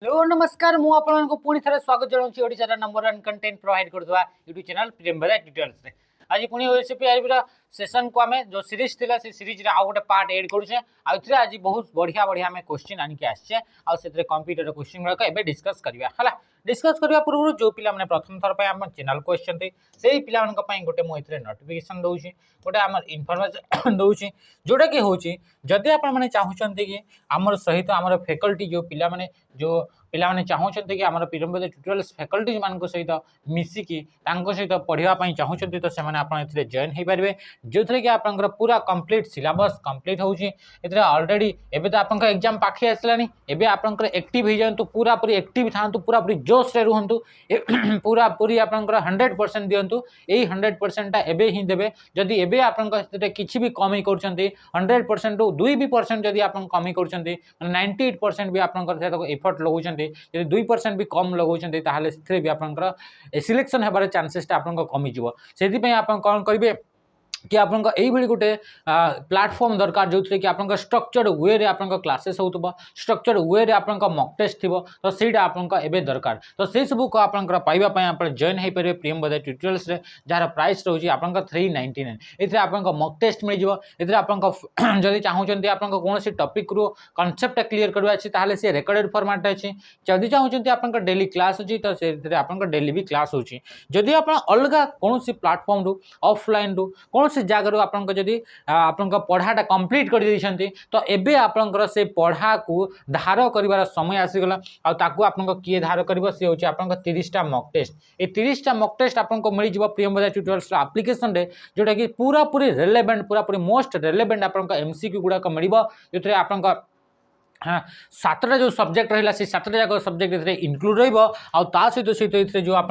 Hello नमस्कार मु आपको पुणी थे स्वागत जनाऊँ ओडिशार नंबर 1 कंटेंट प्रोवाइड करथवा यूट्यूब चैनल प्रेमबरा ट्यूटोरियल्स रे। आज पुणी ओएसपी आईबीर सेशन को आमे जो सीरीज थिला से सीरीज रे आउ गोटे पार्ट ऐड करूछे आ इथरे आज बहुत बढ़िया बढ़िया आमे क्वेश्चन आनि के आछे आ सेतरे कंप्यूटर क्वेश्चन गुडा एबे डिस्कस करबा हला। डिस्कस करबा पूर्व जो पिला माने प्रथम थर पे हम चैनल को आछन्ते सेही पिला मानक पई गोटे मु इथरे नोटिफिकेशन दउछि गोटे हमर इन्फॉर्मेशन दउछि जोटा कि होछि जदि आपण माने चाहुचन्ते कि हमर सहित हमर फैकल्टी जो पिला माने जो पिलाने चाहते कि आम पिरम्बद ट्यूटोरियल्स फैकल्टी मान सहित मिसिकी सहित पढ़ाई चाहते तो से जॉइन हो पारे जो थे कि आप पूरा कंप्लीट सिलेबस कंप्लीट होची ऑलरेडी एबे तो आप एग्जाम पाखे आसलानी एबे आप एक्टिव हो जातु पूरा पूरी एक्टिव था पूरा पूरी जोश रे रुहतु पूरा पूरी आप 100% दिंतु यही 100% एबे ही देवे जदि एबे आप किसी भी कमी कर 100% रु 2% जदि आप कमी कर 98% भी आप एफर्ट लगाउछन्ते यदि 2% भी कम लगाउछन्ते ताहले से भी आपनकर सिलेक्शन हेबार चांसेस आपन कमी जीवो सेति पय आपन कोन करिवे कि आप गोटे प्लेटफॉर्म दरकार जो थे कि आप स्ट्रक्चर्ड वे रे आप क्लासेस हो स्ट्रक्चर्ड वे रे आप मॉक टेस्ट थी तो सहीटा आपको एबे दरकार तो से सब को आप पाइबापी आप जॉइन हो पारे प्रियम बजाज ट्यूटोरियल्स रे जार प्राइस रोज आप 399 ये आप मॉक टेस्ट मिल जाए आप जदि चाहते आप कौन टॉपिक रू कॉन्सेप्ट क्लियर करवा अच्छी ताहले से रेकर्डेड फॉर्मेट अच्छी जदि चाहते आप डेली क्लास अच्छी तो से आप डेली भी क्लास होची जदि आप अलग कौन प्लेटफॉर्म रू ऑफलाइन रू कौन से जगह आपन जदि आपन पढ़ाटा कंप्लीट कर देइछन्ती तो एबे आपन से पढ़ा को धार करिवार समय आसीगला आ ताकू आपन किए धार करिवो से होची आपन 30टा मॉक टेस्ट ए 30टा मॉक टेस्ट आपन को मिल जिवो प्रियम बजाज ट्यूटोरियल्स एप्लिकेशन रे जोटा कि पूरा पूरी रिलेवेंट पूरा पूरी मोस्ट रिलेवेंट आपन एमसीक्यू गुडा को मिलिबो जोथरे आपन हाँ 7टा जो सब्जेक्ट रहा से 7टा जाक सब्जेक्ट इनक्लूड रहा सहित जो आप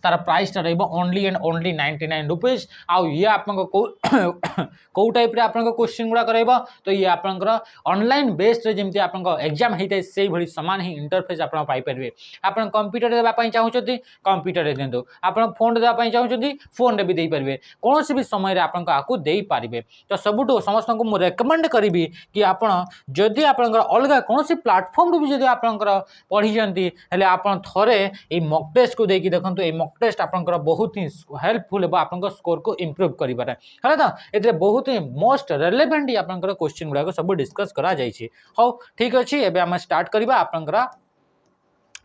तार प्राइसटा ओनली एंड ओनली 99 रुपीज आउ ये आप कौ टाइप आप क्वेश्चन गुड़ाक तो ये आपंकर ऑनलाइन बेस्ड जमी आप एग्जाम होता है से भाई सामान ही इंटरफेस आप पाइपर आप कंप्यूटर देवाई चाहते कंप्यूटर दिंतु आप फोन देवाई चाहते फोन भी देपारे कौन भी समय आपको दे पारे तो सबुठ समस्त को मुझे रेकमेंड करी कि आप जदि आप अलग कौन प्लाटफर्म भी जब आप पढ़ी आप थे ये मॉक टेस्ट को देखिए देखो ये मॉक टेस्ट आप बहुत ही हेल्पफुल हो आप स्कोर को इम्प्रूव कर तो ये बहुत ही मोस्ट रेलेवेंट आप क्वेश्चन गुड़ाक सब डिस्कस करा जाइए हाँ ठीक अच्छे एवं आम स्टार्ट करवा आप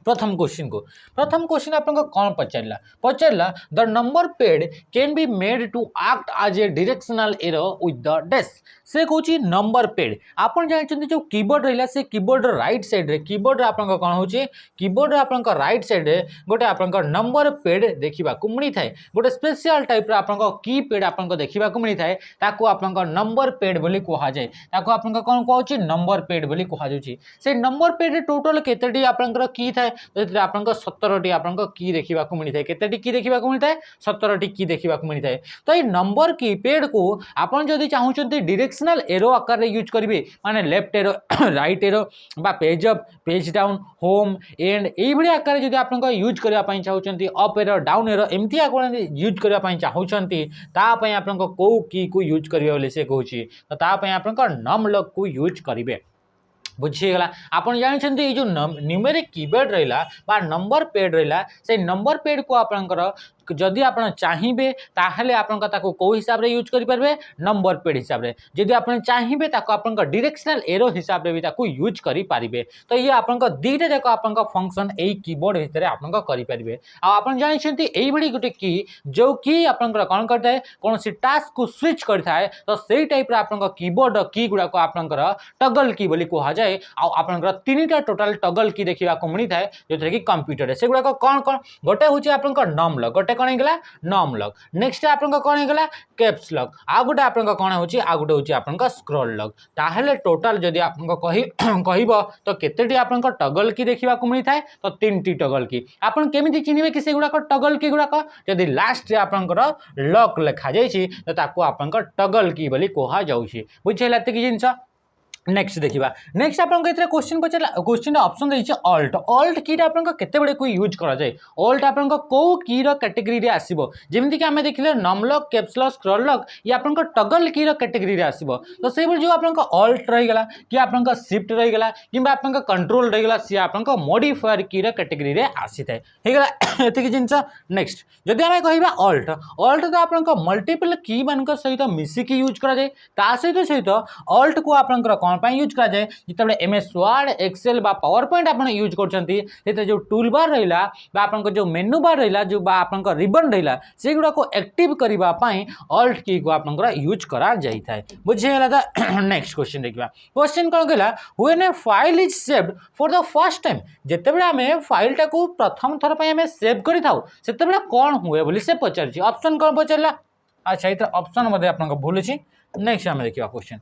प्रथम क्वेश्चन आपको कौन पचारा the number pad can be made to act as a directional arrow with the desk से कौन नंबर पेड आप जानते जो कीबोर्ड रहा से कीबोर्ड राइट साइड रे कीबोर्ड आप कौन हो कीबोर्ड आप राइट साइड रे गोटे आप नंबर पेड देखा मिली था गोटे स्पेशल टाइप आप की पेड आप देखा मिली था आप नंबर पेड बोली कह जाए आप कौन कह नंबर पेड बोली कह से नंबर पेड टोटल केते आप की था तो आप 17टी आप की देखा मिली है केते की देखा मिली है 17टी की देखा मिली है तो ये नंबर की पेड को आप जब चाहते डायरेक्शनल एरो आकार यूज करेंगे माने लेफ्ट एरो राइट एरो बा page up page down home and ये आकार जब आप यूज करने चाहते अप एरो डाउन एरो एमती यूज करने चाहते तापाई आप कौ की को यूज करेंगे से कौन तो आप नम लॉक को यूज करेंगे बुझीगला आप जानते ये जो न्यूमेरिक कीबोर्ड रहा नंबर पेड रहा से नंबर पेड को आपंकर जदि आप चाहिए ताहले आपन ताको को हिसाब रे यूज करें नंबर पेड हिसाब रे जदि आप चाहिए ताको आपन डायरेक्शनल एरो हिसाब रे भी ताको यूज करि पारिबे तो ये आपन दीटा जाक आपन फंक्शन एई कीबोर्ड भितर आपन करि पारिबे आ आपन जानछन्ती एई बडी गुटे की जो की आपन कोन करता है कौन सी टास्क को स्विच करता है तो सेई टाइप रे आपन कीबोर्ड की गुडा को आपन टगल की बोली कहा जाए आ आपन तीनटा टोटल टगल की देखा मिली था जो कि कंप्यूटर से गुडा कौन कौन गोटे हूँ आपन नम लॉक गोटे कौन होगा नम लॉक नेक्स्ट आप कौन होगा कैप्स लॉक आ गोटे आप कौन हो आ गोटे हूँ आप स्क्रॉल लॉक ताहले टोटाल जदि आप कह तो केतेटी आप टगल की देखा मिली था तो 3टी टगल की आपन केमिति चिन्हिबे कि से गुडाक टगल की गुडाक जदि लास्ट रे आपनकर लॉक लिखा जाइछि तो ताको आपनकर टगल की बोली कहा जाउछि बुझिला एतिक जिंस नेक्स्ट देखा नेक्स्ट आप क्वेश्चन पचार क्वेश्चन ऑप्शन देखिए अल्ट अल्ट कीटा आप केते को यूज करा जाए अल्ट आप कौ की कैटेगरी आसो जमीक आम देखिए नमलक कैप्सलक स्क्रॉलक ये आप टगल की कैटेगरी आसो तो से जो आप अल्ट रहीगला कि आप शिफ्ट रहीगला कि आप कंट्रोल रहीगला सी आप मॉडिफायर की कैटेगरी आसी था ये जिन नेक्स्ट जदि आम कह अल्ट अल्ट तो आप मल्टीपल की मान सहित मिसिकी यूज करा जाए ता सहित सहित अल्ट को आप कौन यूज करा जाए जिते एमएस वर्ड एक्सेल बा पावर पॉइंट आप यूज कर जो टूल बार रहा आप जो मेनू बार रहा जो आप रिबन रहा से गुड़ा को एक्टिव करने अल्ट की को आप यूज करा जाए था बुझीगला तो नेक्स्ट क्वेश्चन देखा क्वेश्चन कौन कहला when a file is saved for the first time जितेबाला आम फाइलटा को प्रथम थर पर आम सेव कर से कौन हुए बोली से पचार ऑप्शन कौन पचारा अच्छा ये ऑप्शन मध्य आप भूल अच्छी नेक्स्ट आम देखा क्वेश्चन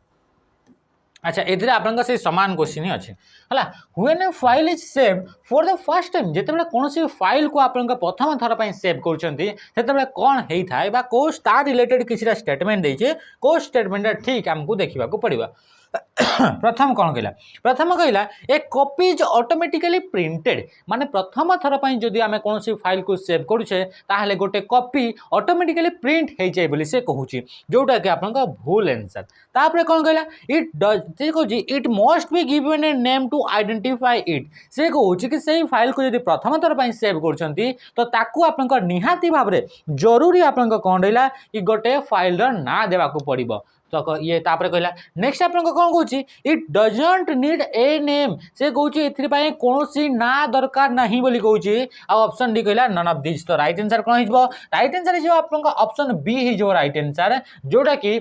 अच्छा ये आप सामान क्वेश्चन ही अच्छे है when a file is save for the first time जिते कौन फाइल को आप प्रथम थर पर सेव कर कौन होता है कौ स्टार रिलेटेड किसी स्टेटमेंट देचे कौ स्टेटमेंट ठीक आमको देखा पड़ा प्रथम कौन कहला प्रथम कहला ए कॉपी इज ऑटोमेटिकली प्रिंटेड माने प्रथम थर पर जदि आम कौन फाइल को सेव करुचे ताहले गोटे कॉपी ऑटोमेटिकली प्रिंट हो जाए बोली से कहूँ जोटा कि आप भूल आंसर तापर कौन कहला इट डज कहूँ it must be given a name to identify it से कहूँ कि सही फाइल को जब प्रथम थर पर सेव कर तो ताकू आप निहाती भाव में जरूरी आप कौन रहा कि गोटे फाइल ना देवाक पड़ो तो ये तापर कहला नेक्स्ट आप कौन कौन it doesn't need a name से कहूँ ए कौन ना दरकार नहीं बोली कहूँ ऑप्शन डी कहला नन ऑफ दिस तो राइट आंसर कौन हो राइट आंसर आप ऑप्शन बी हो राइट आंसर जोटा कि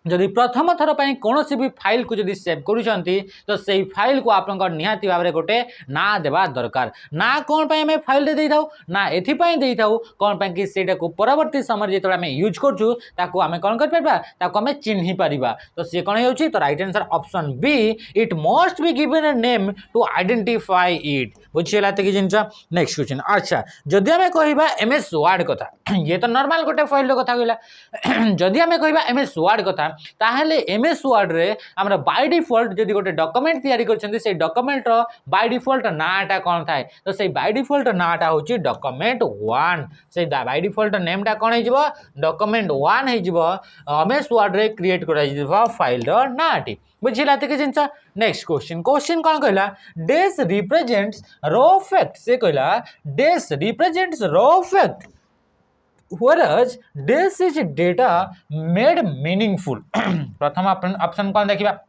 जदि प्रथम थर पर कौन भी फाइल को जदि सेव करुँच तो सही फाइल को आप निहाती भाव में गोटे ना देवा दरकार ना कौन पर आम फाइल दे था ना एपाई दे था कौन पर कि से परवर्ती समय जो आम यूज करूँ आम कौन करें चिन्ह पार तो सी कौन हो तो right answer option B it must be given a name to identify it बुझीगला तो जिनस नेक्स्ट क्वेश्चन अच्छा जदि आम कह एमएस वर्ड कथा ये तो नॉर्मल गोटे फाइल कथा कहला जदि आम कह एमएस वर्ड कथा ताहले एमएस वर्ड रे हमरा बाय डिफॉल्ट जदि गोटे डॉक्यूमेंट तैयारी करछन्ती से डॉक्यूमेंट रो बाय डिफॉल्ट नाटा कोन थाए तो से बाय डिफॉल्ट नाटा होची डॉक्यूमेंट 1 से बाय डिफॉल्ट नेम टा कोन हिजबो डॉक्यूमेंट 1 हिजबो एमएस वर्ड रे क्रिएट करा हिजबो फाइल रो नाटी बुझिला ते के जिंस नेक्स्ट क्वेश्चन क्वेश्चन कोन कहला डेस रिप्रेजेंट्स रो फैक्ट से कहला this represents raw fact whereas this is data made meaningful प्रथम ऑप्शन कौन देखा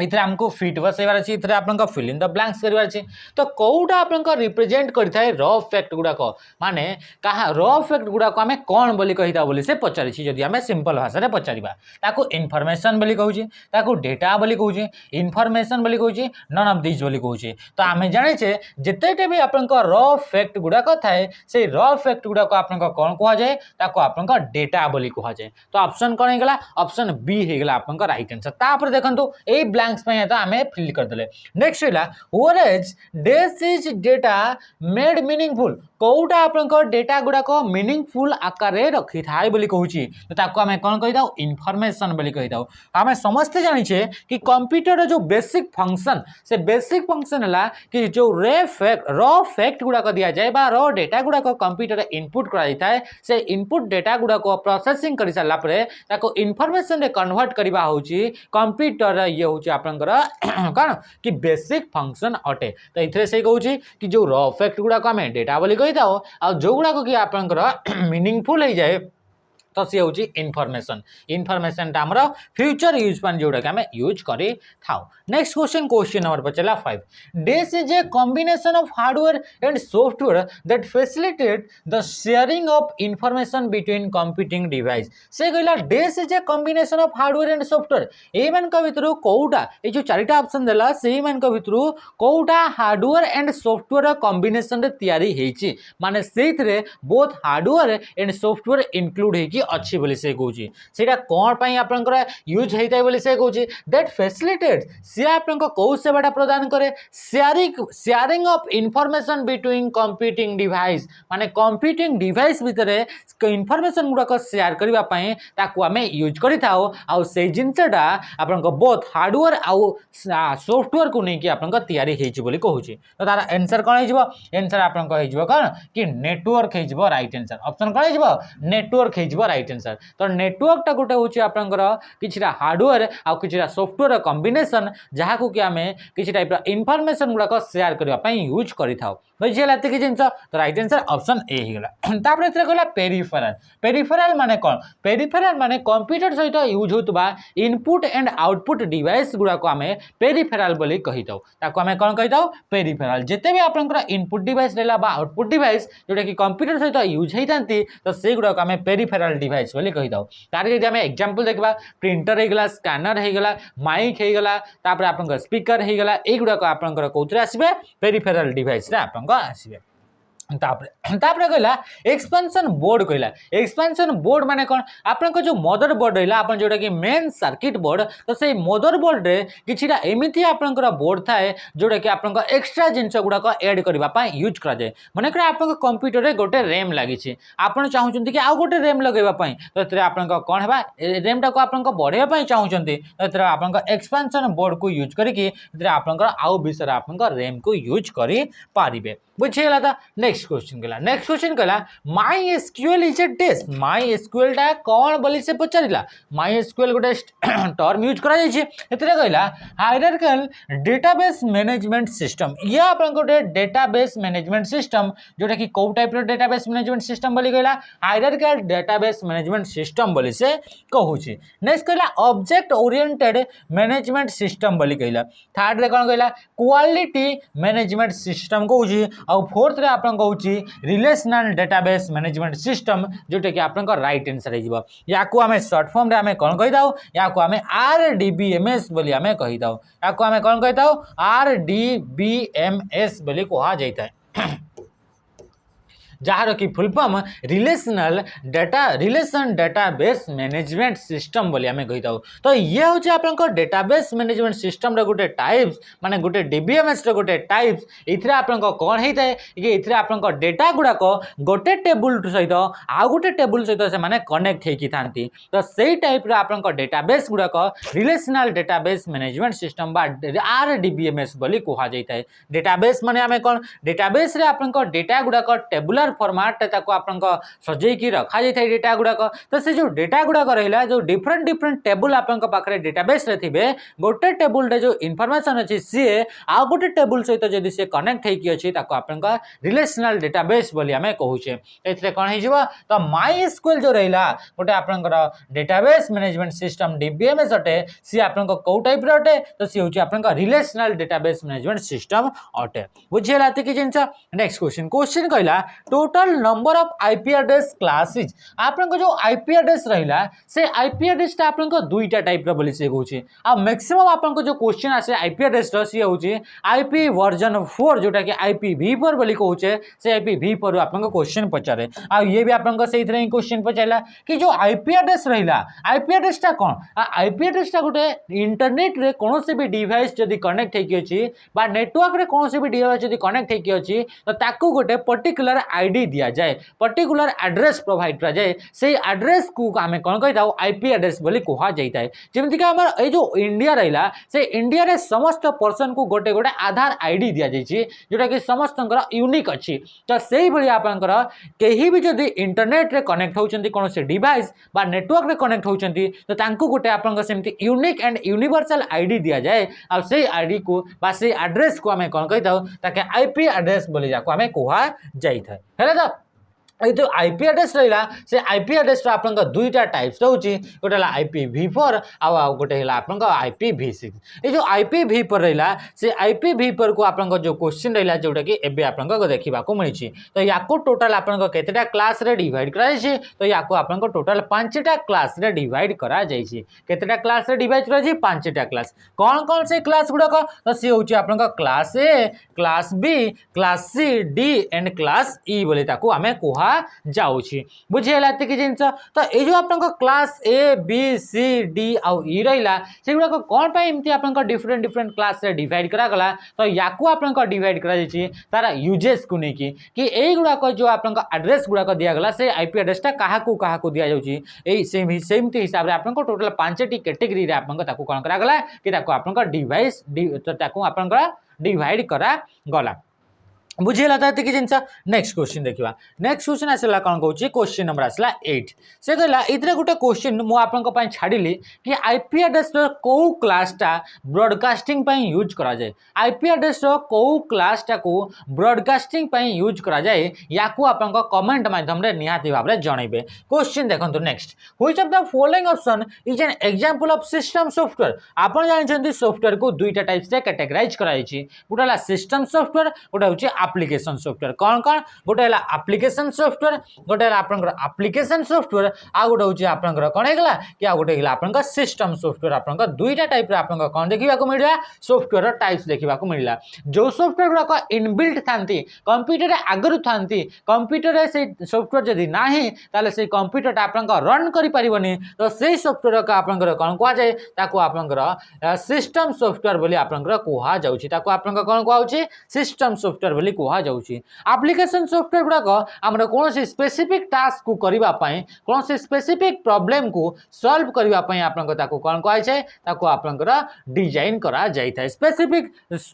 इधर आमको फिट बसैबार अच्छी इधर आप फिल इन द ब्लैंक्स करार अच्छी तो कौटा आप रिप्रेजेंट करता है रॉ फैक्ट गुड़ाक माने कहा रॉ फैक्ट गुड़ाक आम कौन बोली कहीता बोली से पचारि जदि आम सिंपल भाषा पचारा ताको इनफॉरमेशन बोली कहूँ ताको डेटा बोली कहूँ इनफॉरमेशन बोली कहूँ नन ऑफ दिस बोली कहूँ तो आम जाने जितेटा भी आप रॉ फैक्ट गुड़ाक थाए से रॉ फैक्ट गुड़ाक आप कौन कहुए ताको आप डेटा बोली कहुए तो ऑप्शन कौन होगा ऑप्शन बी होगा आप राइट आंसर तापर देखो ए ब्लैंक्स पे तो आम फिल करदे नेक्स्ट है whereas this is data made meaningful कौटा आप डेटा गुड़ाक मीनिंगफुल आकार रखी थाए बोली कहूँ तो आम कौन कही था इनफॉरमेशन बोली कही था आम समस्ते जानिछे कि कंप्यूटर जो बेसिक फंक्शन से बेसिक फंक्शन है कि जो रॉ फैक्ट गुड़ाक दि जाए रॉ डेटा गुड़ाक कंप्यूटर इनपुट कर से इनपुट डेटा गुड़ाक प्रोसेसिंग कर सारापर इनफॉरमेशन कन्वर्ट करवा हूँ कंप्यूटर ये हूँ आपंकर कौन कि बेसिक फंक्शन अटे तो ये से कहूँ कि जो रॉ फैक्ट गुड़ाक आम डेटा बोली कही था आ जो गुड़ाक कि आपंकर मीनिंगफुल हो जाए तो सी हूँ इनफॉरमेशन इनफॉरमेशन आमर फ्यूचर यूज पर जोटा कि आम यूज कर नेक्स्ट क्वेश्चन क्वेश्चन नंबर पचारा 5 this is a combination of hardware and software that facilitate the sharing of information between computing device से कहला this is a combination of hardware and software ये भितर कौटा ये जो चारिटा ऑप्शन देला से भितर कौटा हार्डवेयर एंड सॉफ्टवेयर कॉम्बिनेशन रे तैयारी हेची माने सेइथरे both hardware and software include हेकी अच्छी बोली से कहूँ सीटा कौन पाई आपंकर यूज होता है बोली से कहूँ दैट फैसिलिटेट सी आपको कौ सेवाटा प्रदान करे sharing of information between computing device माने कंप्यूटिंग डिवाइस भितर इनफॉरमेशन गुड़ाक शेयर करने आम यूज कर जिनसा आपको बोथ हार्डवेयर आउ सॉफ्टवेयर को लेकिन आपको या कहूँ तो तार आंसर कौन हो आंसर आपको कौन कि नेटवर्क हो राइट आंसर ऑप्शन कौन हो नेटवर्क हो राइट आंसर तो नेटवर्क टा गोटे हूँ आपंकर कि हार्डवेयर आउ कि सॉफ्टवेयर कॉम्बिनेशन जहाँ को कि आम किसी टाइप इनफॉरमेशन गुड़ाक शेयर करने यूज करें बुझीगला ये जिन तो राइट आंसर ऑप्शन ए होगा तापर कहला पेरिफेराल पेरिफेराल माने कौन पेरिफेराल माने कंप्यूटर सहित यूज होता इनपुट एंड आउटपुट डिवाइस गुड़ाक आम पेरिफेराल बोली कही ताको आम कौन कही पेरिफेराल जिते भी आपंकर इनपुट डिवाइस रहा आउटपुट डिवाइस जोटा कि कंप्यूटर सहित यूज होता तो से गुड़ाक आम पेरिफेराल डिवाइस बोली कही तार जब आम एग्जांपल देखा प्रिंटर होगा स्कैनर होगा माइक होगा तापर आपंकर स्पीकर होगा युड़ाक आपंकर कौन आसवे पेरिफेराल डिवाइस आप आसवे कहला एक्सपेंशन बोर्ड कहला एक्सपेंशन बोर्ड माने कौन आपन जो मदर बोर्ड रहा आप जोटा कि मेन सर्किट बोर्ड तो से मदर बोर्ड रे किछिटा एमिति आपनकर बोर्ड थाए जोटा कि आपन एक्स्ट्रा जिनस गुड़ाक एड करबा यूज करा जाए माने कर आपन कंप्यूटर रे गोटे रैम लागिछि आपन चाहुचंती कि आ गोटे रैम लगेबा पई तो एतरे आपन कोन हेबा रैम टा को आपन बढ़ेबा पई चाहुचंती तो एतरे आपन एक्सपेंशन बोर्ड को यूज करिकि एतरे आपन आउ विषय आपन रैम को यूज करि पारिबे बुझीगला था नेक्स्ट क्वेश्चन कहला नेक्स्ट क्वेश्चन कहला my SQL is a test my SQL टा कौन बोली से पचारिला माई एसक्यूएल गोटे टर्म यूज करा जायछि एतरे कहला हायरार्किकल डेटाबेस मैनेजमेंट सिस्टम ये आपन गोटे डेटाबेस मैनेजमेंट सिस्टम जोटा कि को टाइप रो डेटाबेस मैनेजमेंट सिस्टम बोली कहला हायरार्किकल डेटाबेस मैनेजमेंट सिस्टम बोली से कहूछि नेक्स्ट कहला ऑब्जेक्ट ओरिएंटेड मैनेजमेंट सिस्टम बोली कहला थर्ड रे कोन कहला क्वालिटी मैनेजमेंट सिस्टम कहूछि और फोर्थ रे आपन कहूछि रिलेशनल डेटाबेस मैनेजमेंट सिस्टम जोटे कि आपन राइट आंसर हो या को हमें शॉर्ट फॉर्म रे हमें कौन कहि दाउ या को हमें आरडीबीएमएस बोली हमें कहि दाउ या को हमें कौन कहि दाउ आरडीबीएमएस बोली कहा जाता है जार कि full form relation database management system बोली आम कही तो ये हूँ आप डेटाबेस मैनेजमेंट सिस्टम रे गोटे टाइप्स माने गोटे डीबीएमएस रे गोटे टाइप्स इथरे आपन कौन होता है कि इथरे आपन डेटा गुड़ाक गोटे टेबुल सहित आउ गोटे टेबुल सहित से माने कनेक्ट होकी थांती तो सही टाइप रे आपन डेटाबेस गुड़ाक रिलेशनल डेटाबेस मैनेजमेंट सिस्टम बा आरडीबीएमएस बोली कहा जाता है डेटाबेस माने आम कौन डेटाबेस रे आपन डेटा गुड़ाक टेबुलर फॉर्मेट ताको आपन सजेकी रखा जाए डेटा गुड़ाक तो से जो डेटा गुड़ाक रहा जो डिफरेंट टेबुल आपन पाखे डेटाबेस रे थिबे गोटे टेबुल रे जो इनफॉरमेशन अच्छी सी आ गोटे टेबुल सहित जदि से कनेक्ट होकी अच्छी ताको आपन रिलेशनल डेटाबेस बोली आम कहूचे एथिरे कौन हो तो माई एसक्यूएल जो रहा गोटे आपन डेटाबेस मैनेजमेंट सिस्टम डीबीएमएस अटे सी आपन कौ टाइप रे अटे तो सी हूँ आपन रिलेशनल डेटाबेस मैनेजमेंट सिस्टम अटे बुझीगला कि जिन नेक्स्ट क्वेश्चन कहला total number of IP address classes आपन जो आईपी एड्रेस रहा से आईपी एड्रेस आपन दुईटा टाइप रो बोली से कहूँ आ मैक्सिमम आपन जो क्वेश्चन आसे आईपी एड्रेस सी हूँ आईपी वर्जन 4 जोटा कि IPv4 बोली कहूचे से IPv4 आपन क्वेश्चन पचारे आ ये भी आपन से ही क्वेश्चन पचारा कि जो आईपी एड्रेस रहा आईपी एड्रेस टा कौन आईपी एड्रेस टा गोटे इंटरनेट रे कौन से भी डिवाइस जदि कनेक्ट होकी अछि बा नेटवर्क रे कौन से भी डिवाइस जदि कनेक्ट होकी अछि तो ताकू गोटे पर्टिकुलर आईडी दिया जाए पर्टिकुलर एड्रेस प्रोवाइड करा जाए से एड्रेस को आम कौन कही था आईपी एड्रेस बोली कहा जाता है जमीक आम ये जो इंडिया रहा से इंडिया रे समस्त पर्सन को गोटे गोटे आधार आईडी दि जाइए जोटा कि समस्त यूनिक अच्छी तो से भाई आपंकर कहीं भी जदि इंटरनेट रे कनेक्ट होती कौन से डिवाइस बा नेटवर्क रे कनेक्ट होती तो तांको गोटे आपंकर सेमती यूनिक एंड यूनिवर्सल आईडी दि जाए आ से आईडी को बा से एड्रेस को आम कौन कही था आईपी एड्रेस बोली जाको आम कहा जाए है तो ये जो आईपी एड्रेस रहा से आईपी एड्रेस आपन दुईटा टाइप्स रोचे गोटे IPv4 आउ गोटे आपन IPv6 ये जो IPv4 रहा से IPv4 को आपन जो क्वेश्चन रहा जोटा कि एबे आपन देखा मिली तो या टोटाल आपन केतेटा क्लास रे डिवाइड करा जायछि तो या आपन टोटाल 5टा क्लास रे डिवाइड करा जायछि केतेटा क्लास रे डिवाइड करा जायछि 5टा क्लास कौन से क्लास गुड़ाक तो सी हूँ आपन class A class B class C D and class E बोली ताकू आमे कहा जाउछि बुझियला एतिक जिंस तो ए जो आपन class A B C D आउ ई रहिला सेगुडा को कोन पय एमती आपन डिफरेंट डिफरेंट क्लास रे डिवाइड करा गला तो याकू आपन डिवाइड करा जायछि तारा यूजेस को नेकी कि एई गुडा को जो आपन एड्रेस गुडा को दिया गला से आईपी एड्रेस टा काहा को दिया जाउछि एई सेमती हिसाब रे आपन टोटल 5 टी कैटेगरी रे आपन ताकू कोन करा गला कि ताकू आपन डिवाइस ताकू आपन डिवाइड करा गला बुझेला तो कि जिनसा नेक्स्ट क्वेश्चन देखिबा नेक्स्ट क्वेश्चन आसला कोन कहूची क्वेश्चन नंबर आसला 8 से कहला इतरे गुटे क्वेश्चन मु आपन को पय छाडिली कि आईपी एड्रेस रो को क्लास टा ब्रॉडकास्टिंग पय यूज करा जाय आईपी एड्रेस रो को क्लास टा को ब्रॉडकास्टिंग पय यूज करा जाय याकू आपन को कमेंट माध्यम रे निहाती भाबरे जणाइबे क्वेश्चन देखंतु next which of the following option is an example of system software आपन जानिछंती सॉफ्टवेयर को दुईटा टाइप्स रे कैटेगराइज करा जायछि गुटाला सिस्टम सॉफ्टवेयर गुटा होछि एप्लिकेशन सॉफ्टवेयर कौन कौन गोटे एप्लिकेशन सॉफ्टवेयर गोटे एप्लिकेशन सॉफ्टवेयर आ गोटे होची आपनकर कोन हेगला कि आ गोटे हेगला आपनकर सिस्टम सॉफ्टवेयर आपनकर दुईटा टाइप रे आपनकर कोन देखिबा को मिलला सॉफ्टवेयर टाइप्स देखिबा को मिलला जो सॉफ्टवेयर गुडा को इनबिल्ट थांती कंप्यूटर रे आगरु थांती कंप्यूटर रे से सॉफ्टवेयर जदी नाही ताले से कंप्यूटर टा आपनकर रन करि परिबनी तो से सॉफ्टवेयर का आपनकर कोन कोआ जाय ताको आपनकर सिस्टम सॉफ्टवेयर बोली आपनकर कोहा जाउची ताको आपनकर कोन कोआउची सिस्टम सॉफ्टवेयर बोली कोहा जाउची एप्लिकेशन सॉफ्टवेयर गुडा को हमर कोनोसी स्पेसिफिक टास्क को करिबा पई कोनोसी स्पेसिफिक प्रॉब्लम को सॉल्व करिबा पई आपन ताको कोन कहै छै ताको आपनकर डिजाइन करा जाय था स्पेसिफिक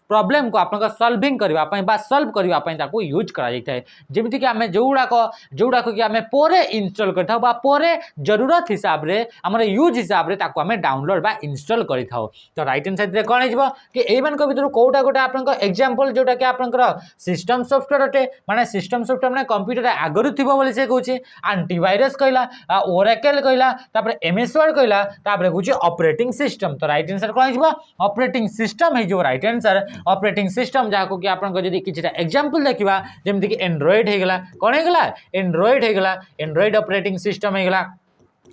प्रॉब्लम को आपन सॉल्विंग करिबा पई बा सॉल्व करिबा पई ताको यूज करा जाय था जेमिति कि हमें जोउडा को कि हमें पोरे इंस्टॉल करथाउ बा पोरे जरूरत हिसाब रे हमर यूज हिसाब रे ताको हमें डाउनलोड बा इंस्टॉल करिथाउ तो राइट हैंड साइड रे कोन हिजबो कि एवन को भीतर कोटा गोटा आपन एग्जांपल जोटा कि आपनकर सिस्टम सॉफ्टवेयर अटे माने सिस्टम सॉफ्टवेयर माने कंप्यूटर आगरु थिबो बोली से कहूची एंटीवायरस कहला ओरेकल कहला तापर एमएस वर्ड कहला तापर कहूची ऑपरेटिंग सिस्टम तो राइट आंसर कोन हिजबो ऑपरेटिंग सिस्टम हे जो राइट आंसर ऑपरेटिंग सिस्टम जाको कि आपन को जदी किछटा एग्जांपल देखिबा जेमति कि एंड्रॉइड हे गेला कोन हे गेला एंड्रॉइड हे गेला एंड्रॉइड ऑपरेटिंग सिस्टम हे गेला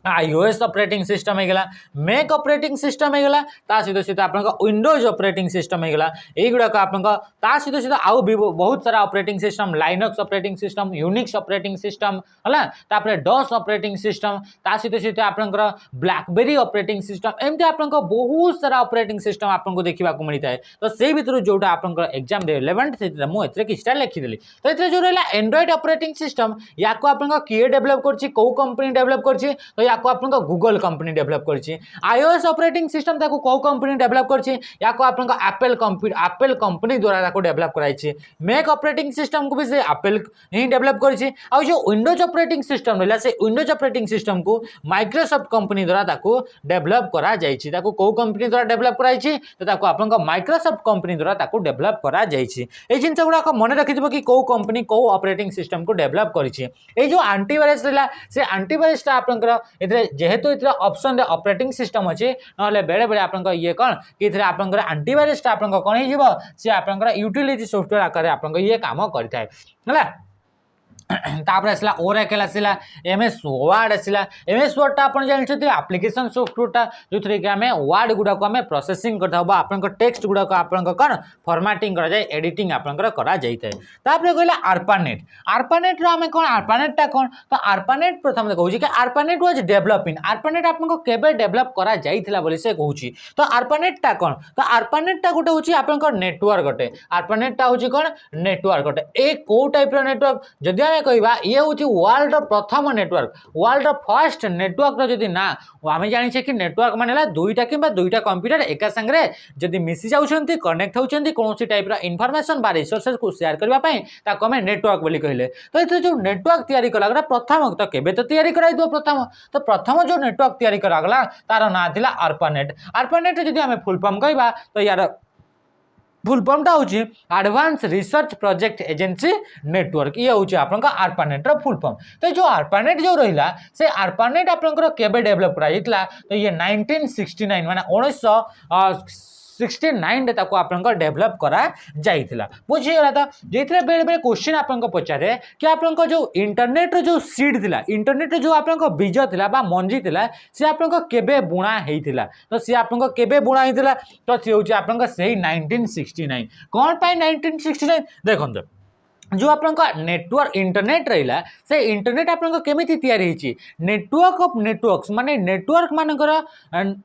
iOS ऑपरेटिंग सिस्टम हे गेला मैक ऑपरेटिंग सिस्टम हे गेला ता सीधा आपन विंडोज ऑपरेटिंग सिस्टम हे गेला एई गुडा का आपन ता सीधा आउ भी बहुत सारा operating system Linux operating system Unix operating system हला तापर डॉस ऑपरेटिंग सिस्टम ता सीधा आपन ब्लैकबेरी ऑपरेटिंग सिस्टम एमते आपन बहुत सारा ऑपरेटिंग सिस्टम आपन को देखिबा को मिलता है तो से भीतर जोटा आपन एग्जाम रिलेवेंट से मु एतरे किछटा लिखि देली तो एतरे जो रहला एंड्रॉइड ऑपरेटिंग सिस्टम याको आपन किए डेवलप करछि को कंपनी डेवलप करछि तो याको आपन गूगल कंपनी डेवलप करछि iOS ऑपरेटिंग सिस्टम ताको को कंपनी डेवलप करछि याको आपन एप्पल कंपनी द्वारा ताको डेवलप कराई छी मैक ऑपरेटिंग सिस्टम को भी से एप्पल ही डेवलप करछि आ जो विंडोज ऑपरेटिंग सिस्टम रहला से विंडोज ऑपरेटिंग सिस्टम को माइक्रोसॉफ्ट कंपनी द्वारा ताको डेवलप करा जाई छी ताको को कंपनी द्वारा डेवलप कराई छी तो ताको आपन माइक्रोसॉफ्ट कंपनी द्वारा ताको डेवलप करा जाई छी ए जिंस गुडा को मन रखि दिबो कि को कंपनी को ऑपरेटिंग सिस्टम को डेवलप करिछि ए जो एंटीवायरस रहला से एंटीवायरस ता आपन इतरे जेहेतु इतरे ऑप्शन रे ऑपरेटिंग सिस्टम अछि नले बेले बेले आपन ये कोन कि इतरे आपन एंटीवायरस ता आपन कोन हे जिवो से आपन यूटिलिटी सॉफ्टवेयर आकार आपन ये काम करथाय हला तापर आसला ओरेकल आसला एमएस वर्ड आसला एमएस वर्ड ता आपण जानछथि एप्लिकेशन सॉफ्टवेयर ता जोथरे कि हमें वर्ड गुडा को हमें प्रोसेसिंग करथा बा आपन टेक्स्ट गुडा को आपन कोन फॉर्मेटिंग करा जाय एडिटिंग आपन करा जायते तापर कहला ARPANET रो हमें कोन ARPANET ता कोन तो ARPANET प्रथम कहूची कि ARPANET वाज डेवलपिंग ARPANEट आपन को केबे डेवलप करा जायथिला बोली से कहूची तो ARPANEट ता कोन तो ARPANEट ता गोटे होची आपन को नेटवर्क गोटे ARPANEट ता होची कोन नेटवर्क गोटे ए को टाइप रो नेटवर्क जदि कहवा ये हूँ वर्ल्ड प्रथम नेटवर्क वर्ल्ड फर्स्ट नेटवर्क जदि ना आम जाने कि नेटवर्क माने दुईटा कि दुईटा कंप्यूटर एका संगे जदि मिसी जाउछंती कनेक्ट होउछंती कोनोसी टाइप रा इन्फॉर्मेशन बा रिसोर्सेस को शेयर करबा पई ताको हमें नेटवर्क बोली कहले तो एते जो नेटवर्क तैयारी कला प्रथम तो केबे तो तैयारी कराई दो प्रथम जो नेटवर्क तैयारी करा तार ना थिला ARPANEट जदि हमें फुल फॉर्म कहबा तो यार फुल फॉर्म टा होची advance research project agency network ये होची आपनका ARPANEट रो फुल फॉर्म तो जो ARPANEट जो रहिला से ARPANEट आपनकर केबे डेवलप कराइतला तो ये 1969 माने 1969 रे ताको आपनकर डेवलप करा जाइतला बुझी गला त जेथरे बेले बेले क्वेश्चन आपनका पचारे कि आपनका जो इंटरनेट रो जो सीड थिला इंटरनेट रो जो आपनका बीज थिला बा मंजी थिला से आपनका केबे बुणा हेइथिला तो से आपनका केबे बुणा हेइथिला तो से होची आपनका सेही 1969 कोन पाई 1969 देखन जो आपंका नेटवर्क इंटरनेट रहा से इंटरनेट आपंका केमिति तैयारी होची नेटवर्क ऑफ नेटवर्क्स माने नेटवर्क मानकर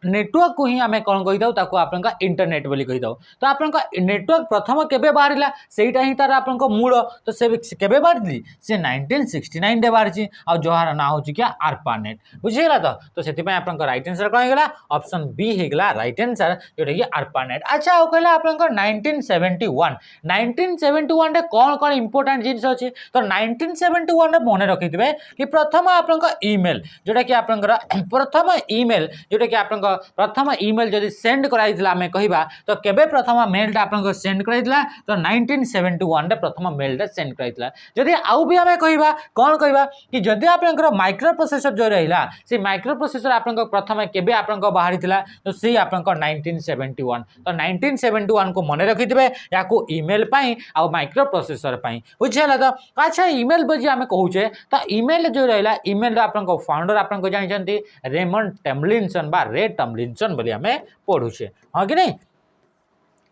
नेटवर्क को ही आमे कौन कही ताको आपंका इंटरनेट बोली कही दो तो आपंका नेटवर्क प्रथम केबे बाहरिला सेटा ही तार आपंका मूल तो से केबे बाहरली से 1969 रे बाहरची आ जहार ना होची क्या आरपानेट बुझिला तो सेति पे आपंका राइट आंसर कोन गेला ऑप्शन बी हे गेला राइट आंसर जोटा कि आरपानेट अच्छा ओ कहला आपंका 1971 रे कौन इंपोर्टेंट जिनिस अच्छी तो 1971 रे मन रखी थे कि प्रथम आपंका ईमेल जोटा कि आपंकर प्रथम ईमेल जोटा कि आपंका प्रथम ईमेल जदि सेंड कराइथिला आमे कहिबा तो केबे प्रथम मेलटा आपंका सेंड कराइथिला तो 1971 रे प्रथम मेलटा सेंड कराइथिला जदि आउ भी आमे कहिबा कोन कहिबा कि जदि आपंकर माइक्रो प्रोसेसर जो रहिला से माइक्रो प्रोसेसर आपंका प्रथम केबे आपंका बाहरिथिला तो से आपंका 1971 तो 1971 को मन रखी थे याको ईमेल पाई आ माइक्रो प्रोसेसर पाई बुझेला तो अच्छा ईमेल बजी आमे कहूचे तो ईमेल जो रहिला ईमेल आपन फाउंडर आपन जानिछंती रेमंड टम्बलिनसन बा रे टम्बलिनसन बोली आमे पढुचे हां कि नहीं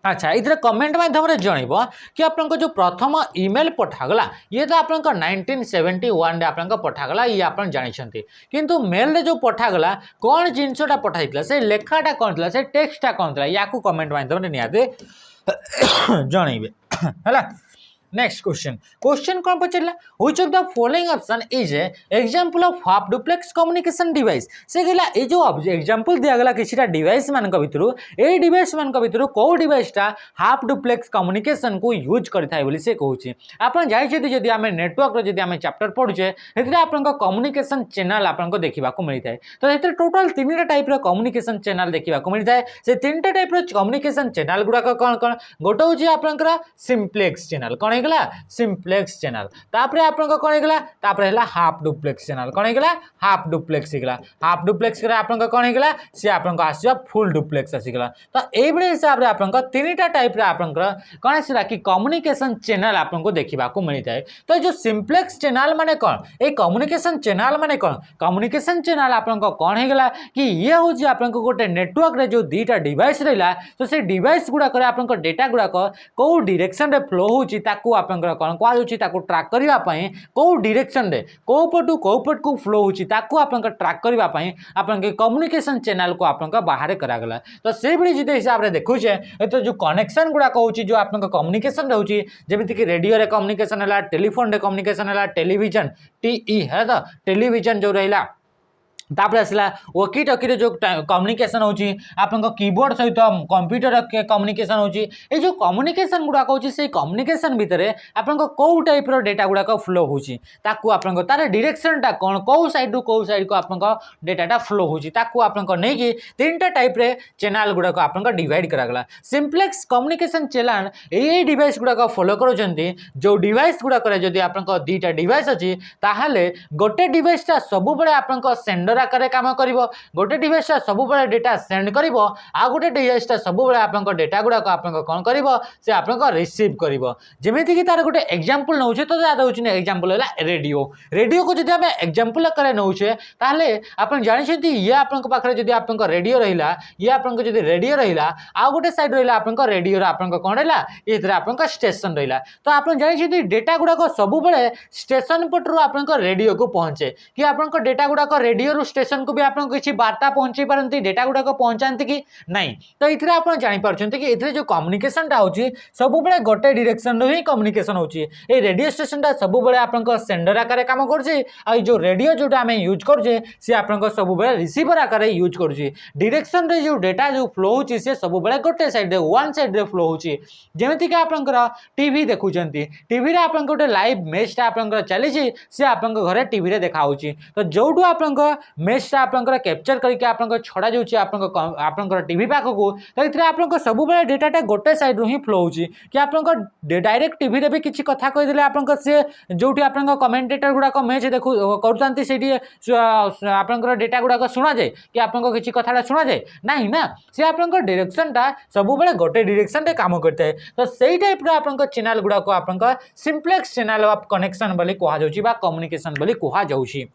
अच्छा इधर कमेंट माध्यम जनइब कि आपन जो प्रथम ईमेल पठागला ये तो आपन 1971 आपन पठागला ये आपन जानिछंती किंतु मेल रे जो पठागला कौन जिनसटा पठाइतला से लेखाटा कौन थला से टेक्स्टटा कौन थला याकू कमेंट माध्यम नियाते जनइबे हला नेक्स्ट क्वेश्चन कौन पचारा which of the following option is a example of half duplex communication device से कहला ए जो एग्जांपल दिया गला किछिटा डिवाइस मान भितरु ए डिवाइस मान भितरु को डिवाइसटा हाफ डुप्लेक्स कम्युनिकेशन को यूज करथाय बोली से कहूची आपन जाय छथि जदि हमें नेटवर्क रो जदि हमें चैप्टर पढुचे हेतरे आपन को कम्युनिकेशन चैनल आपन को देखिबा को मिलि थाय तो हेतरे टोटल तीनटा टाइप रो कम्युनिकेशन चैनल देखिबा को मिलि थाय से तीनटा टाइप रो कम्युनिकेशन चैनल गुडा कोन कोन गोटे होची आपन सिंप्लेक्स चैनल कोन हेगला सिंप्लेक्स चैनल तापरे आपन को कोन हेगला तापरे हला हाफ डुप्लेक्स चैनल कोन हेगला हाफ डुप्लेक्स हेगला हाफ डुप्लेक्स करे आपन को कोन हेगला से आपन को आसीबा फुल डुप्लेक्स आसीगला तो एई बडे हिसाब रे आपन को तीनटा टाइप रे आपन को कोन आसीला कि कम्युनिकेशन चैनल आपन को देखिबा को मिलि थाय तो जो सिंप्लेक्स चैनल माने कोन ए कम्युनिकेशन चैनल माने कोन कम्युनिकेशन चैनल आपन को कोन हेगला कि ये हो जे आपन को गोटे नेटवर्क रे जो दीटा डिवाइस रहला तो से डिवाइस गुडा करे आपन को डेटा गुडा को डायरेक्शन रे फ्लो होची ताकू आपन कौन कहुच्छी ट्राक करने कौ डायरेक्शन रे कौ पट को फ्लो होची ताकू आपन ट्राक करने आपन के कम्युनिकेशन चैनल को आपन बाहर करागला तो से भी जिते हिसाब से देखुचे तो जो कनेक्शन गुड़ा कहूँ जो आपन कम्युनिकेशन रोचे जमीक रेडियो रे कम्युनिकेशन है टेलीफोन रे कम्युनिकेशन है टेलीविजन टीई है तो टेलीविजन जो रहा तापर आसला वॉकी टॉकी जो कम्युनिकेशन होची आपन कीबोर्ड सहित कंप्यूटर कम्युनिकेशन होची ए जो कम्युनिकेशन गुडा होची से कम्युनिकेशन भितर आपन को टाइप रो डेटा गुडा फ्लो होची ताकू आपन तार डायरेक्शनटा कोन को साइड को आपन डेटाटा फ्लो होची ताकू आपन नै कि तीनटा टाइप रे चैनल गुडा आपन डिवाइड करागला सिंप्लेक्स कम्युनिकेशन चैनल ए डिवाइस गुडा फॉलो करूछंती जो डिवाइस गुडा करे जदी आपन दीटा डिवाइस अछि ताहाले गोटे डिवाइसटा सब बळे आपन सेंडर आकार काम कर गोटे डिवाइस सब डेटा सेंड कर आ गोटे डिवाइस सब आप डेटा गुड़ाक आप कौन कर से आप रिसीव कर जमीक तार गोटे एग्जांपल नौचे तो दौर एग्जांपल है रेडियो रेडियो को जब आम एग्जांपल आकार नौचे ताहले आप जानते ये आपे जब आप रेडियो रहा ये आप रेडियो रहा आ गोटे सैड रहा आप रेडियो आप कौन रहा ये आप स्टेशन रहा तो आप जानते डेटा गुड़ाक सब स्टेशन पटू आप रेडियो को पहुँचे कि आप डेटा गुड़ाक रेडियो स्टेशन को भी आप किसी वार्ता पहुंचे पारती डेटा गुड़ाक पहुंचाते कि नहीं तो ये आप जापर कि ये जो कम्युनिकेशन होची सब बड़े गोटे डायरेक्शन ही कम्युनिकेशन होची ए रेडियो स्टेशन सब बड़े आप सेंडर आकार काम कर जो रेडियो जो आम यूज करुचे सी आप सब बड़े रिसीवर आकार यूज करुचे डायरेक्शन रे जो डेटा जो फ्लो होची से सब बड़े गोटे साइड रे वन साइड रे फ्लो होची जेमिति कि आपनकर टीवी देखुचंती टीवी रे आपन गोटे लाइव मैचटा आपनकर चली सी आपन घरे टीवी रे देखा होची तो जोटू आपन मैचटा आपनकर कैप्चर करके आपन छड़ा जाउची आपनकर टीवी पाखक तो ये आपन सब बड़े डेटाटा गोटे साइड ही फ्लो होची कि आपन डायरेक्ट टीवी रे भी किछि कथा कहि देले आपन से जोटी आपन कमेंटेटर गुडा मैच देखु करतांती सेठी आपन डेटा गुडा सुना जाए कि आपन किछि कथाटा सुना जाए नहीं ना से आपन डायरेक्शनटा सब बड़े गोटे डायरेक्शन रे काम करता है तो सही टाइप रो आपन चैनल गुडा को आपन सिंप्लेक्स चैनल ऑफ कनेक्शन बोली कहा जाउची बा कम्युनिकेशन बोली कहा जाउची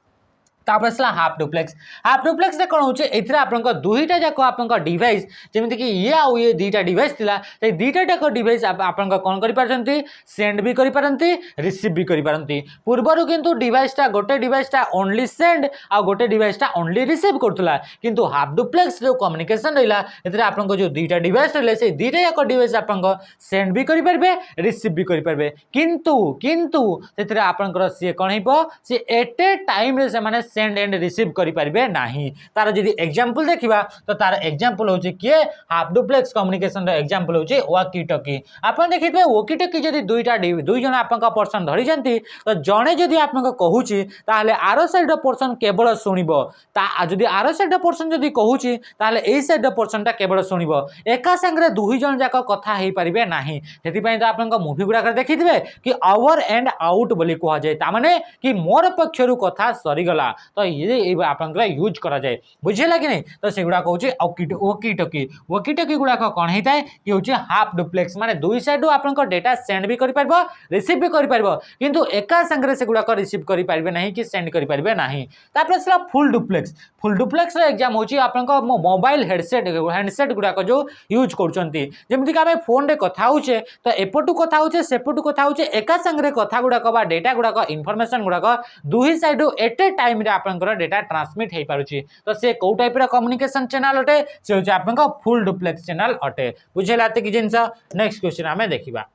तापर आसला हाफ डुप्लेक्स। हाफ डुप्लेक्स रे कोन होचे एथरे आपनका दुईटा जाक आपनका डिवाइस जेमिति कि ये आ ये दुईटा डिवाइस थिला से दुईटा जाक डिवाइस आपनका कोन करि पारछंती सेंड भी करि पारंती रिसीव भी करि पारंती। पूर्वरु किंतु डिवाइसटा गोटे डिवाइसटा ओनली सेंड आ गोटे डिवाइसटा ओनली रिसीव करथुला किंतु हाफ डुप्लेक्स जो कम्युनिकेशन रहिला एथरे आपनका जो दुईटा डिवाइस रहले से दुईटा जाक डिवाइस आपनका सेंड भी करि पारबे रिसीव भी करि पारबे किंतु किंतु सेथरे आपनकर से कोन हेबो से एट ए टाइम रे से माने सेंड एंड रिसीव करि पारिबे नाही। तार जदि एग्जांपल देखिबा तो तार एग्जांपल होचे किए हाफ डुप्लेक्स कम्युनिकेशन रो एग्जांपल होचे वॉकी टॉकी। आपण देखिबे वॉकी टॉकी जदि दुई जण आपनका पर्सन धरि जंती तो जणे जदि आपनका कहूची ताहले आरो साइड रो पर्सन केवल सुनिबो ता जदि आरो साइड रो पर्सन जदि कहूची ताहले एई साइड रो पर्सन ता केवल सुनिबो एका संगरे दुई जण जाक कथा हेई पारिबे नाही। सेति पई तो आपनका मूवी गुडा कर देखिथिबे कि ओवर एंड आउट बोली कहा जाय ता माने कि मोर पक्षरु कथा सरी गला तो ये आपनका यूज करा जाए बुझिला कि नहीं। तो सेगुडा कहूची वॉकी टॉकी। वॉकी टॉकी गुडा कोन हेताय कि होची हाफ डुप्लेक्स माने दुई साइड आपनका डेटा सेंड भी करि पारबो रिसीव भी करि पारबो किंतु एका संगरे सेगुडा को रिसीव करि पारबे नाही कि सेंड करि पारबे नाही। तापर असला फुल डुप्लेक्स। फुल डुप्लेक्स रो एग्जाम होची आपनका मोबाइल हैंडसेट गुडा को जो यूज करचंती जेमिति कि आमे फोन रे कथा होचे तो एपटू कथा होचे सेपटू कथा होचे एका संगरे कथा गुडा को बा डेटा गुडा को इन्फॉर्मेशन गुडा को दुई साइड एट ए टाइम रे आपनकर डेटा ट्रांसमिट हेई पारुची तो से को टाइप रे कम्युनिकेशन चैनल अटे से होचे आपनका फुल डुप्लेक्स चैनल अटे बुझेला त कि जिंस। नेक्स्ट क्वेश्चन हमें देखिबा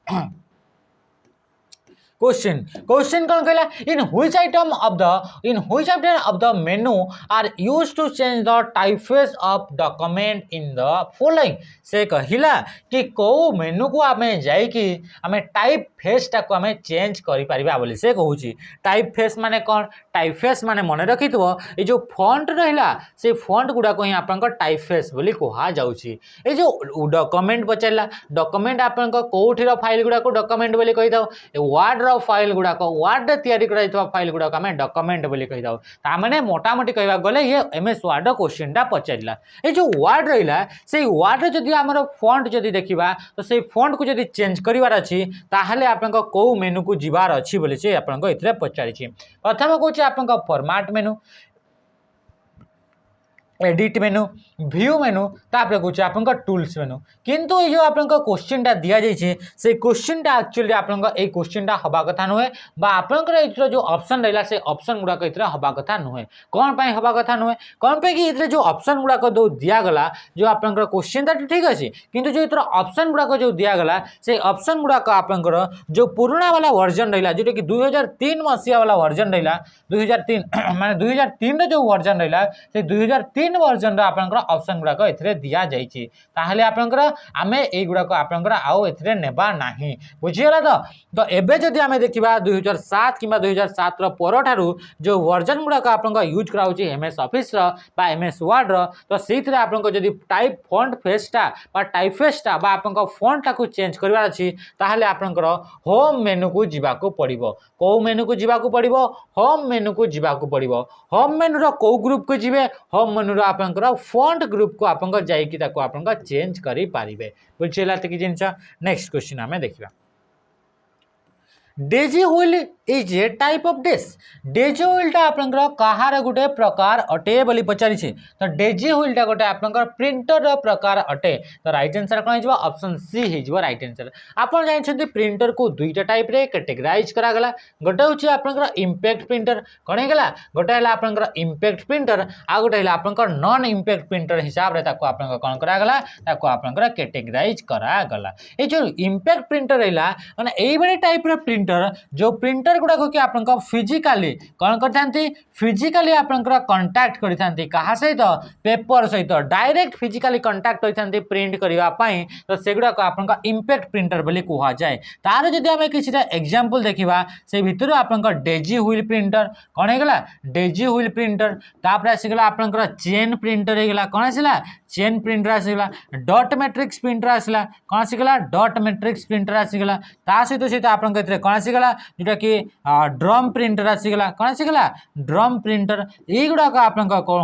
क्वेश्चन कौन कहला in which item of the menu are used to change the typeface of document in the following. से कहिला कि को मेनू को आमे जाई कि आमे टाइप फेस टा को आमे चेंज करि परिबा बोली से कहूची। टाइप फेस माने कोन टाइप फेस माने मने रखितबो ए जो फॉन्ट रहला से फॉन्ट गुडा को ही आपनका टाइप फेस बोली कहा जाउची। ए जो डॉक्यूमेंट बचैला डॉक्यूमेंट आपनका कोठी रो फाइल गुडा को डॉक्यूमेंट बोली कहि दाओ वर्ड फाइल गुड़ाक वर्ड तैयारी करा फाइल गुड़ाक आम डॉक्यूमेंट बोली कही दाऊ ताने मोटामोटी कहवा गले ये एमएस वर्ड क्वेश्चन टा पचारा ये जो वर्ड रहा से वर्ड जदि आमर फॉन्ट जदि देखा तो से फॉन्ट को जदि चेंज करार अच्छी ताहले आपन को मेनू को जीवार अच्छी बोली से आपन को पचारि। प्रथम कौन आप फॉर्मेट मेनू एडिट मेनू व्यू मेनू तापर कौन आपन टूल्स मेनू किंतु ये जो आपन क्वेश्चन टा दि जाइए से क्वेश्चन टा एक्चुअली आपन क्वेश्चन टा हवा कथा नुहे आपंकर जो ऑप्शन रहा से ऑप्शन गुड़ाक हवा कथा नुहे कौन पाई हवा कथा नुहे कौन पे कि जो ऑप्शन गुड़ाक जो दिगला जो आपंकर क्वेश्चन टा ठीक अच्छे किंतु जो इतर ऑप्शन गुड़ाक जो दिगला से ऑप्शन गुड़ाक आपंकर जो पुराना वाला वर्जन रहा जोटा कि 2003 मसीहा वाला वर्जन रहा 2003 माने 2003 जो वर्जन रहा से 2003 वर्जन आपनकर ऑप्शन गुड़ाक एथिरे दिया जाइछि ताहले आपनकर आमे एई गुड़ाक आपनकर आउ एथिरे नेबा नाही बुझियला तो एबे जदि आमे देखिबा 2007 किबा 2007 रो पर ठारू जो वर्जन गुड़ाक आपनकर यूज करा होछि एमएस ऑफिस रो बा एमएस वर्ड रो तो सेथिरे आपनकर जदि टाइप फॉन्ट फेसटा बा टाइपफेसटा बा आपनकर फॉन्टटा को चेंज करबार अछि ताहले आपनकर होम मेनू को जिबाको पड़िबो को मेनू को जिबाको पड़िबो होम मेनू को जिबाको पड़िबो होम मेनू रो को ग्रुप को जिबे होम मेनू आपनकर फॉन्ट ग्रुप को आपनकर जाइकि ताको आपनकर चेंज करि पारिबे बुझिला त कि जिंस। नेक्स्ट क्वेश्चन हमें देखिबा daisy wheel is a type of dish daisy हुइलटा आपनकर कहार गोटे प्रकार अटे बोली पचारि तो डेजी हुइलटा गोटे आपनकर प्रिंटर रो प्रकार अटे तो राइट आंसर कोन हिजबो ऑप्शन सी हिजबो राइट आंसर। आपन जानि प्रिंटर को दुईटा टाइप रे कैटेगराइज करा गला गोटे होची आपनकर इंपैक्ट प्रिंटर कोन हे गला गोटे हला आपनकर इंपैक्ट प्रिंटर आ गोटे हला आपनकर नॉन इंपैक्ट प्रिंटर हिसाब रे ताको आपनकर कोन करा गला ताको आपनकर कैटेगराइज करा गला। ए जो इंपैक्ट प्रिंटर हैला माने एई बडी टाइप रे प्रिंटर जो प्रिंटर गुड़ा को आपन फिजिकाली कौन करते फिजिकाली आपनकर कंटाक्ट करते क्या सहित पेपर सहित डायरेक्ट फिजिकाली कंटाक्ट करते प्रिंट करने तो सेगुड़ा को आपन इंपैक्ट प्रिंटर बोली कह जाए। तार जदि आम किसी एग्जांपल देखा से भितर आपनकर डेजी हुइल प्रिंटर कौन होगा डेजी हुइल प्रिंटर तापर आसीगला आपनकर चेन प्रिंटर होगा कौन आसला चेन प्रिंटर आसीगला डॉट मैट्रिक्स प्रिंटर आसला कौन आसीगला डॉट मैट्रिक्स प्रिंटर आसीगला ता सहित सहित आपन कौन आसीगला जोटा कि ड्रम प्रिंटर आसीगला कौन आसीगला ड्रम प्रिंटर युवाक आप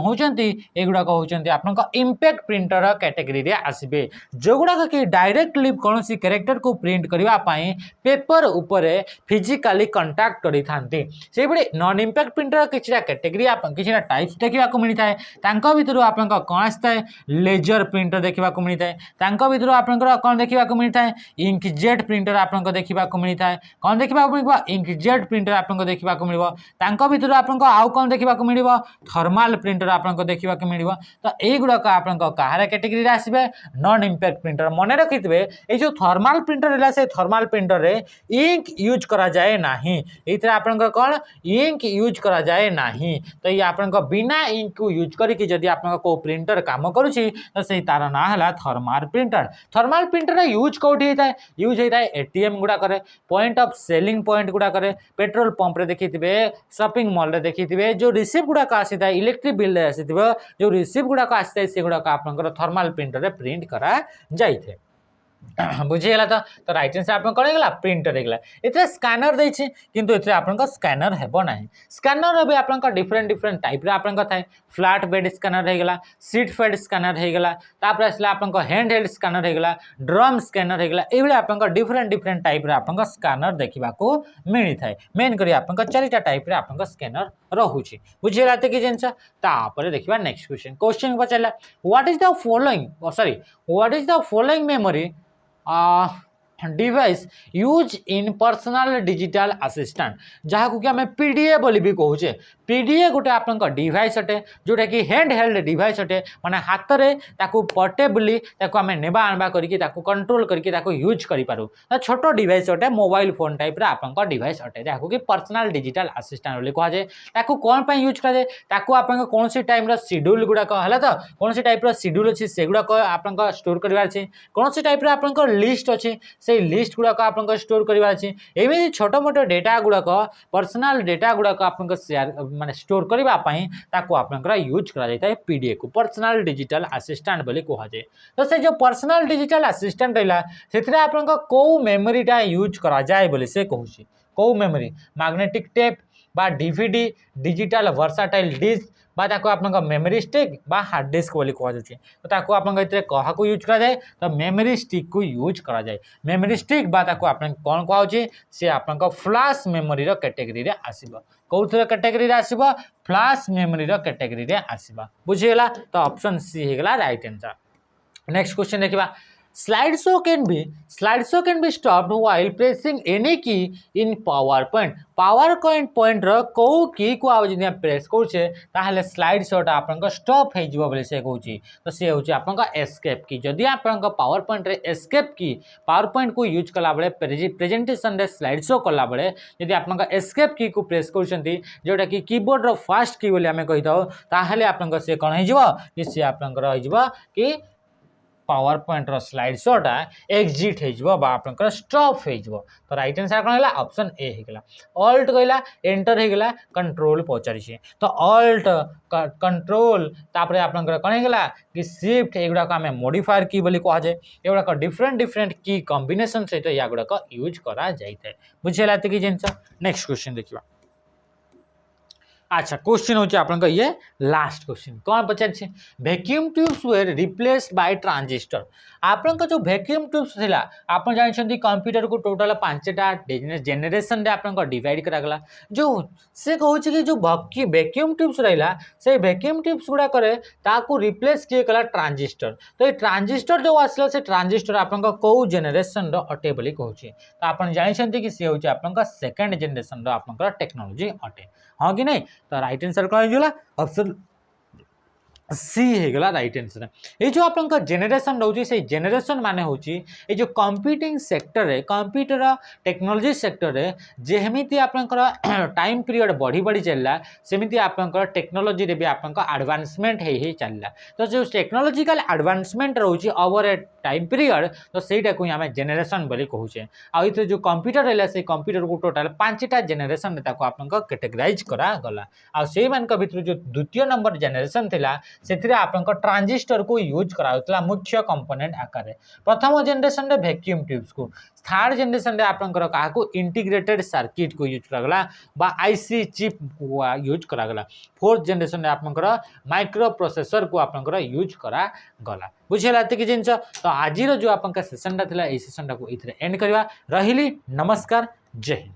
होती युवाक होती आप इम्पैक्ट प्रिंटर कैटेगरी आसबे जो गुड़ाक कि डायरेक्टली कौन सी कैरेक्टर को प्रिंट करने पेपर उपर फिजिकाली कंटाक्ट करी थांती से बड़े नॉन इम्पैक्ट प्रिंटर किसी कैटेगरी किसी टाइप्स देखा मिलता है भितर आप कौन आसता है लेजर प्रिंटर देखा मिलता है भितर आप कौन देखा मिलता है इंकजेट प्रिंटर आपको देखा मिलता है कौन देखा मिल इंकजेट प्रिंटर आपको देखा मिल भितर आपको आउ कौन देखा मिल थर्माल प्रिंटर आपको देखा मिल तो युवाक आप कहार कैटेगरी आसबे नॉन इम्पैक्ट प्रिंटर मन रखिथे ये जो थर्माल प्रिंटर है से थर्माल प्रिंटर रे इंक यूज करा जाए नहीं ये आपन कौन इंक यूज करा जाए नहीं तो ये आपन बिना इंक को यूज करके जदि आपन को प्रिंटर काम करुच्ची तो से तार ना है थर्माल प्रिंटर यूज कौटी होता है यूज होता है एटीएम गुड़ाक पॉइंट ऑफ सेलिंग पॉइंट गुड़ाक पेट्रोल पंप रे देखिथे शॉपिंग मॉल रे देखिथे जो रिसीप्ट गुड़ाक आसी था इलेक्ट्रिक बिल आसी जो रिसीप्ट गुड़ाक आसी था से गुड़ाक आप थर्माल प्रिंटर रे प्रिंट करा जाइए बुझीगला तो रईट आंसर आप कौन होगा प्रिंटर होगा ये स्कानर देती किंतु ये आप स्कानर हेब ना स्कानर भी आप डिफरेंट डिफरेंट टाइप आप थाए फ्लाट बेड स्कानर होगा सीट फेड स्कानर होगा तापर आसला आप हैंड हेल्ड स्कानर होगा ड्रम स्कानर होगा ये आप डिफरेंट डिफरेंट टाइप आप स्कानर देखा मिलता है मेन कर आप चारिटा टाइप आप स्कानर रोचे बुझीगला कि जिनस देखा नेक्स्ट क्वेश्चन पचारा what is the following sorry what is the following memory device use in personal digital assistant जहाँ को कि आम पीडीए बोली भी कहूचे पीडीए गोटे आप डिवाइस अटे जोटा कि हैंड हेल्ड डिवाइस अटे माने हाथ में पोर्टेबली आम नेबा आनबा करके कंट्रोल करके यूज करूँ छोट डिवाइस अटे मोबाइल फोन टाइप आप डिवाइस अटे जहाँ कि पर्सनल डिजिटल असिस्टेंट बोली कहुए कौन यूज कराए आप कौन सी टाइम शेड्यूल गुड़ाक है तो कौन सी टाइप शेड्यूल अच्छी से गुड़ाक आप स्टोर करार अच्छे कौन सी टाइप आप लिस्ट अच्छे से लिस्ट गुड़ाक आप स्टोर करार अच्छे एमती छोट मोट डेटा गुड़ाक पर्सनल डेटा गुड़ाक आप शेयर माने स्टोर करने आप यूज करा पीडीए को पर्सनल डिजिटल असिस्टेंट बोली कहुए तो से जो पर्सनल डिजिटल असिस्टेंट रहा से आप कौ मेमोरीटा यूज करा जाए बोली से कहूँ कौ मेमोरी मैग्नेटिक टेप बा डीवीडी डिजिटल वर्साटाइल डिस्क बा आप मेमोरी स्टिक बा हार्ड डिस्क बोली कहुच्छे तो आप क्या यूज करा जाए तो मेमोरी स्टिक को यूज करा जाए मेमोरी स्टिक बा आप कौन कहुच्छे से आप फ्लैश मेमोरी कैटेगरी आसब कौन कैटेगरी आसब फ्लैश मेमोरी कैटेगरी आसब बुझीगला तो ऑप्शन सी होगा राइट आंसर नेक्स्ट क्वेश्चन देखा slide show can be stopped while pressing any की इन पावर पॉइंट रो कौ की को आप जब प्रेस करुचे ताहले स्लाइड शोटा आप स्टॉप हो बोले से कहूँ तो सी हूँ आप एस्केप की जदि आप पावर पॉइंट रे एस्केप की पावर पॉइंट को यूज कला बेले प्रेजेंटेशन रे स्लाइड शो कला बेले जदि आप एस्केप की को प्रेस कर जोटा कि कीबोर्ड रो फास्ट की बोली आम कही ताहले आप से कौन हो सी आप कि पावर पॉइंट रो स्लाइड शोटा एग्जिट हो स्टॉप हो तो राइट आंसर कौन है ऑप्शन ए होगा ऑल्ट कहला एंटर होगा कंट्रोल पचारि तो ऑल्ट कंट्रोल तापर आप कौन होगा कि शिफ्ट एगुड़ाक आम मॉडिफायर की बोली कहुए एगुड़ाक डिफरेंट डिफरेंट की कॉम्बिनेशन सहित या गुड़ाक यूज करा जाए बुझेगा कि जिनस नेक्स्ट क्वेश्चन देखा अच्छा क्वेश्चन होची आपन ये लास्ट क्वेश्चन कौन पचार vacuum tubes were replaced by transistor आपन जो वैक्यूम ट्यूब्स थिला आपन जानछंती कंप्यूटर को टोटल 5टा जेनेरेशन रे आपन डिवाइड करागला जो से कहूची कि जो वैक्यूम ट्यूब्स रहिला से वैक्यूम ट्यूब्स गुडा करे ताको रिप्लेस किए कला ट्रांजिस्टर तो ये ट्रांजिस्टर जो आसला से ट्रांजिस्टर आपन को जेनेरेशन रो अटे बोली कहूची तो आपन जानछंती कि से होची आपन सेकंड जेनेरेशन रो आपन टेक्नोलॉजी अटे हाँ कि नहीं तो राइट आंसर कौन होगा ऑप्शन सी होगा राइट आंसर ये जो आप जेनेरेशन रोचे से जेनेरेशन माने होची ये जो कंप्यूटिंग सेक्टर है कंप्यूटर टेक्नोलॉजी सेक्टर है जेमिति आपनकर टाइम पीरियड बढ़ी बढ़ी चलला सेमिति आपनकर टेक्नोलॉजी रे भी आपनकर एडवांसमेंट हे चलला तो जो टेक्नोलॉजिकल एडवांसमेंट रोची ओवर टाइम पीरियड तो सहीटा को आम जेनेरेशन बोली कहूचे आउ जो कंप्यूटर रहा से कंप्यूटर को टोटाल 5टा जेनेरेशन आप कैटेगराइज करागला आ से भर जो द्वितीय नंबर जेनेरेशन थिला से आप ट्रांजिस्टर को यूज करा मुख्य कंपोनेंट आकार प्रथम जेनेरेशन रे वैक्यूम ट्यूब्स को थर्ड जेनेरेशन रे आपनकर काको इंटीग्रेटेड सर्किट को यूज करागला बा आईसी चिप को यूज करागला फोर्थ जेनेरेशन रे आपनकर माइक्रो प्रोसेसर को आपनकर यूज करा गला बुझेला एतिक जिनस तो आज जो आपन सेशन ता थिला ए सेशन को इथरे एंड करवा रहिली नमस्कार जय हिंद।